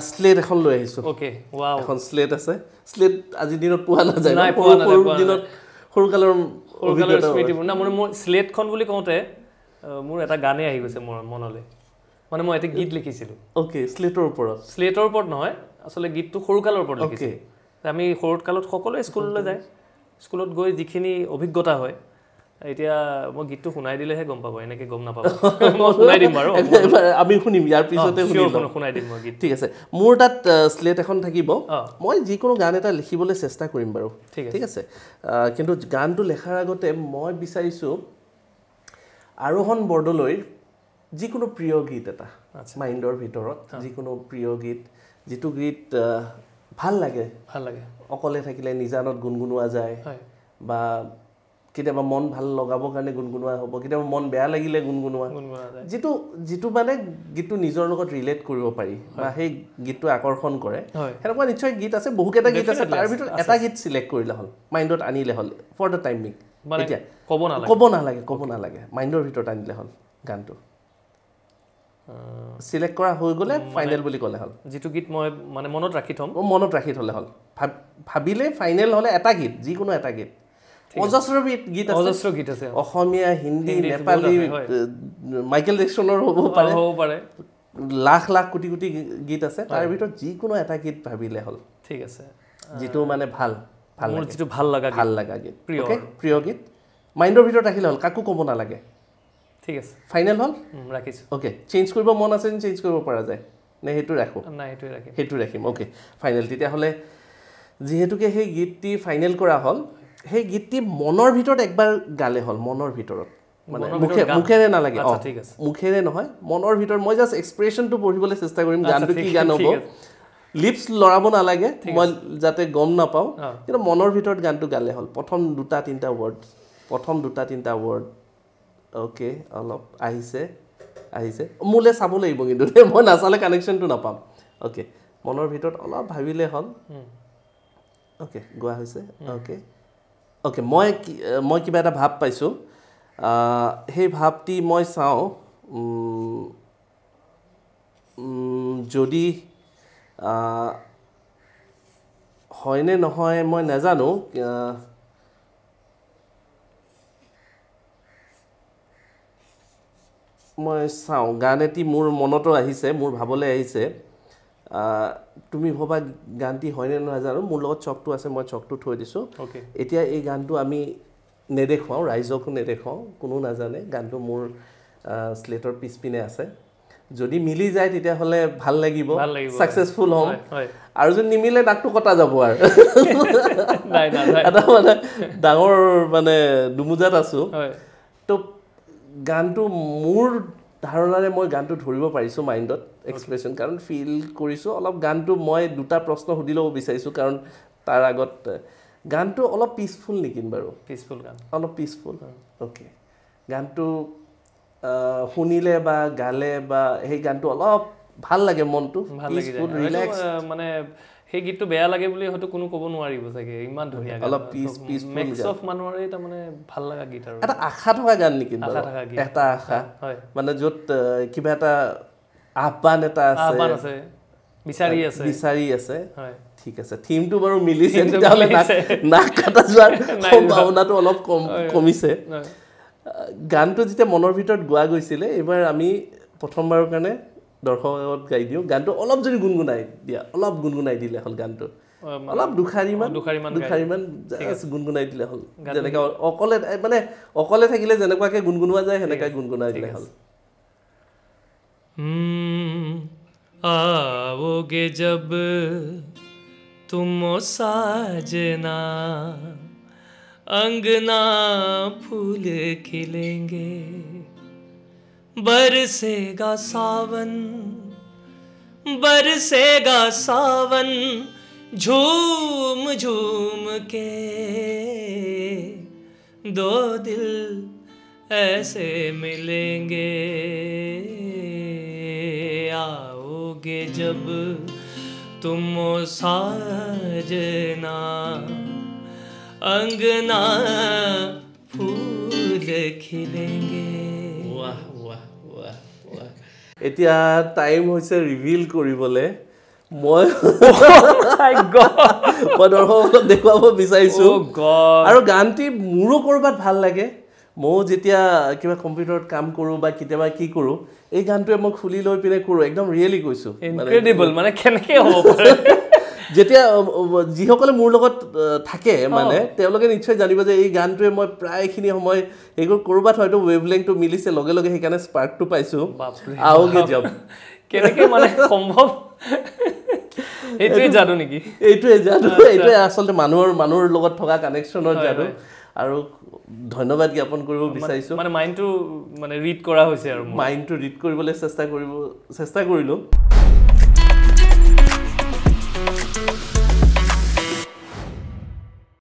slate এখন লৈ আহিছো ওকে ওয়াও এখন স্লেট আছে স্লেট আজি দিনত পোৱা নাযায় নাই পোৱা নাযায় দিনত সৰুকালৰ স্মৃতিবোৰ না মোৰ স্লেটখন বুলি কওঁতে মোৰ এটা গানে আহি গৈছে মোৰ মনলৈ মানে মই এটা গীত লিখিছিলো ওকে স্লেটৰ ওপৰত নহয় আসলে গীতটো সৰুকালৰ ওপৰত লিখিছিলো আমি সৰুকালত সকলোৱে স্কুললৈ যায় স্কুলত গৈ যিখিনি অভিজ্ঞতা হয় এতিয়া মই গীতটো শুনাই দিলেহে গম পাব এনেকে গম নাপাব মই শুনাই দিম বাৰু আমি শুনিম ইয়াৰ পিছতে শুনাই দিম মই গীত ঠিক আছে মোৰ তাত স্লেট এখন থাকিব মই যিকোনো গান এটা লিখিবলৈ চেষ্টা কৰিম বাৰু ঠিক আছে কিন্তু গানটো লেখাৰ আগতে মই বিচাৰিছো আৰোহণ বৰদলৈৰ যিকোনো প্ৰিয় গীত এটা মাইণ্ডৰ ভিতৰত যিকোনো প্ৰিয় গীত যিটো গীত ভাল লাগে অকলে থাকিলে নিজানত গুণগুণোৱা যায় বা কেতিয়াবা মন ভাল লগাবৰ কাৰণে গুণগুণোৱা হ'ব কেতিয়াবা মন বেয়া লাগিলে গুণগুণোৱা যিটো মানে গীতটো নিজৰ লগত ৰিলেট কৰিব পাৰি বা সেই গীতটো আকৰ্ষণ কৰে সেনেকুৱা নিশ্চয় গীত আছে বহুকেইটা গীত আছে তাৰ ভিতৰত এটা গীত চিলেক্ট কৰিলে হ'ল মাইণ্ডত আনিলে হ'ল ফৰ দ্য টাইমিং এতিয়া ক'ব নালাগে মাইণ্ডৰ ভিতৰত আনিলে হ'ল গানটো সিলেক্ট কৰা হৈ গলে ফাইনেল বুলি ক'লে হ'ল যেটো গীত মই মানে মনত ৰাখি থলে হ'ল ভাবিলে ফাইনেল হলে এটা গীত যিকোনো এটা গীত অজস্ৰ গীত আছে অসমীয়া হিন্দী নেপালী মাইকেল জেকসনৰ হ'ব পাৰে লাখ লাখ কোটি কোটি গীত আছে তাৰ ভিতৰত যিকোনো এটা গীত ভাবিলে হ'ল ঠিক আছে যেটো মানে ভাল মোৰ যেটো ভাল লাগা গীত প্ৰিয় গীত মাইণ্ডৰ ভিতৰত ৰাখিলে হ'ল কাকো ক'ব নালাগে ঠিক আছে ফাইনেল হ'ল ৰাখিছো ওকে চেঞ্জ কৰিব মন আছে নে চেঞ্জ কৰিব পৰা যায় নে হেতু ৰাখো না হেতু ৰাখিম ওকে ফাইনেল তেতিয়া হলে যেহেতুকে সেই গীতটি ফাইনেল কৰা হ'ল সেই গীতটি মনৰ ভিতৰত একবাৰ গালে হ'ল মনৰ ভিতৰত মানে মুখেৰে নালাগে ঠিক আছে মুখেৰে নহয় মনৰ ভিতৰত মই জাস্ট এক্সপ্ৰেছনটো পঢ়িবলৈ চেষ্টা কৰিম গানটো কি গান হ'ব লিপছ লৰাব নালাগে মই যাতে গম নাপাও কিন্তু মনৰ ভিতৰত গানটো গালে হ'ল প্ৰথম দুটা তিনটা ৱৰ্ড ওকে অলপ আহিছে মোলে চাব লাগিব কিন্তু মই নাচালে কানেকশ্যনটো নাপাম ওকে মনৰ ভিতৰত অলপ ভাবিলে হ'ল ওকে গোৱা হৈছে ওকে মই কিবা এটা ভাব পাইছো সেই ভাবটি মই চাওঁ যদি হয়নে নহয় মই নাজানো মই চাওঁ গান এটি মোৰ মনতো আহিছে মোৰ ভাবলে আহিছে তুমি ভবা গানটি হয়নে নহয় জানো মোৰ লগত চকটো আছে মই চকটো থৈ দিছো এতিয়া এই গানটো আমি নেদেখাও ৰাইজকো নেদেখাও কোনো নাজানে গানটো মোৰ স্লেটৰ পিছপিনে আছে যদি মিলি যায় তেতিয়া হলে ভাল লাগিব সাকসেসফুল হ'ম আৰু যদি নিমিলে নাকটো কটা যাব আৰু নাই এটা মানে ডাঙৰ মানে দুমুজাত আছো তো গানটো মোৰ ধাৰণাৰে মই গানটো ধৰিব পাৰিছো মাইণ্ডত এক্সপ্ৰেছন কাৰণ ফিল কৰিছো অলপ গানটো মই দুটা প্ৰশ্ন সুধি ল'ব বিচাৰিছো কাৰণ তাৰ আগত গানটো অলপ পিসফুল নেকি বাৰু অলপ পিসফুল ওকে গানটো শুনিলে বা গালে বা সেই গানটো অলপ ভাল লাগে মনটো পিসফুল ৰিল্যাক্স মানে সেই গীতটো বেয়া লাগে বুলি হয়তো কোনো ক'ব নোৱাৰিব চাগে ইমান ধুনীয়া গান অলপ পিসফুল মেক্স অফ মানুহৰ এটা মানে ভাল লাগা গীত আৰু এটা আশা থকা গান নেকি এটা আশা মানে যত কিবা এটা আহ্বান এটা আছে বিচাৰি আছে ঠিক আছে থিমটো বাৰু মিলিছে তেতিয়াহলে নাক কাটা যোৱাৰ সম্ভাৱনাটো অলপ কমিছে গানটো যেতিয়া মনৰ ভিতৰত গোৱা গৈছিলে এবাৰ আমি প্ৰথমবাৰৰ কাৰণে দৰ্শকক গাই দিও গানটো অলপ যদি গুনগুনাই দিলে হ'ল গানটো অলপ দুখাৰিমান গুনগুনাই দিলে হ'ল যেনেকৈ অকলে থাকিলে যেনেকুৱাকে গুনগুনোৱা যায় সেনেকৈ গুনগুনাই দিলে হ'ল आओगे जब तुम साजना अंगना फूल खिलेंगे बरसेगा सावन झूम झूम के दो दिल ऐसे मिलेंगे आओगे जब तुम साजना अंगना फूल खिलेंगे এতিয়া টাইম হৈছে ৰিভিল কৰিবলে মই দৰ্শকক দেখুৱাব বিচাৰিছোঁ আৰু গানটি মোৰো ক'ৰবাত ভাল লাগে ময়ো যেতিয়া কিবা কম্পিউটাৰত কাম কৰোঁ বা কেতিয়াবা কি কৰোঁ এই গানটোৱে মই খুলি লৈ পিনে কৰোঁ একদম ৰিয়েলি কৈছোঁ ইনক্ৰেডিবল মানে কেনেকৈ হ'ব পাৰে যেতিয়া যিসকলে মোৰ লগত থাকে মানে তেওঁলোকে নিশ্চয় জানিব যে এই গানটোৱে মই প্ৰায়খিনি সময় এইবোৰ ক'ৰবাত হয়তো ৱেভলেংটো মিলিছে লগে লগে সেইকাৰণে স্পাৰ্কটো পাইছোঁ আওগে যাম কেনেকৈ মানে সম্ভৱ এইটোৱে যাদু নেকি এইটোৱে যাদু এইটোৱে আচলতে মানুহৰ লগত থকা কানেকশ্যনৰ যাদু আৰু ধন্যবাদ জ্ঞাপন কৰিব বিচাৰিছোঁ মানে মাইণ্ডটো মানে ৰিড কৰা হৈছে আৰু মাইণ্ডটো ৰিড কৰিবলৈ চেষ্টা কৰিলোঁ